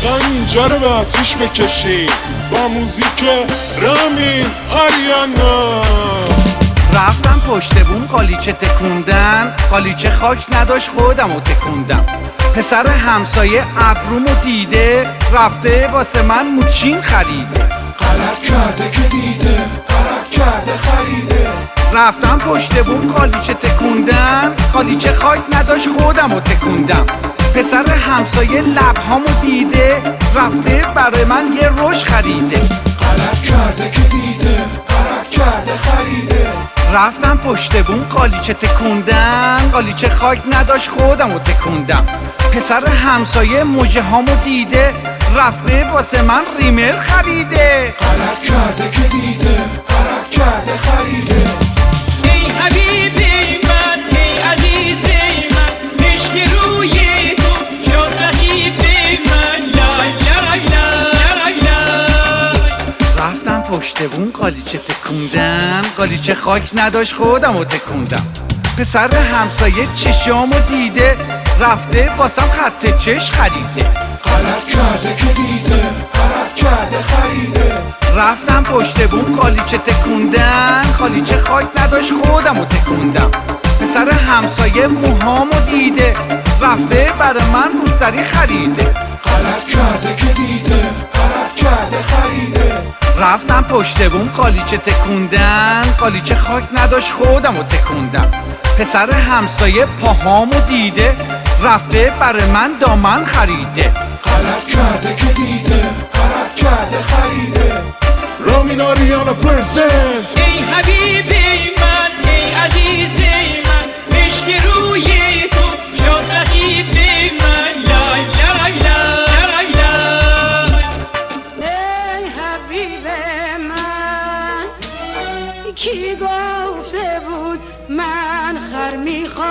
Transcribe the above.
خنجر به آتیش بکشیم با موزیک رامین آریانا. رفتم پشت بوم قالیچه تکوندن، قالیچه خاک نداشت خودمو تکوندم. پسر همسایه ابرومو دیده، رفته واسه من موچین خریده. غلط کرده که دیده، غلط کرده خریده. رفتم پشت بوم قالیچه تکوندن، قالیچه خاک نداشت خودمو تکوندم. پسر همسایه لبهامو دیده، رفته برای من یه رش خریده. غلط کرده که دیده، غلط کرده خریده. رفتم پشت بوم قالیچه تکوندن، قالیچه خاک نداشت خودمو تکوندم. پسر همسایه مژه هامو دیده، رفته واسه من ریمل خریده. غلط کرده که دیده، غلط کرده خریده. ای حبیبی من، ای عزیزی من، عشق روی تو شد رقیب من. لای لای لای لای. رفتم پشت بوم قالیچه تکوندن، قالیچه خاک نداشت خودمو تکوندم. پسر همسایه چشامو دیده، رفته واسم خط چش خریده. غلط کرده که دیده، غلط کرده خریده. رفتم پشت بوم قالیچه تکوندن، قالیچه خاک نداشت خودمو تکوندم. پسر همسایه موهامو دیده، رفته برای من روسری خریده. غلط کرده که دیده، غلط کرده خریده. رفتم پشت بوم قالیچه تکوندن، قالیچه خاک نداشت خودمو تکوندم. پسر همسایه پاهامو دیده، رفته برای من دامن خریده. غلط کرده که دیده، غلط کرده خریده. رامین آریانا پرزنت. ای حبیبی من، ای عزیزی من، عشق روی تو شد رقیب من. لای لای لای لای. ای حبیب من، کی گفته بود من خر میخوام؟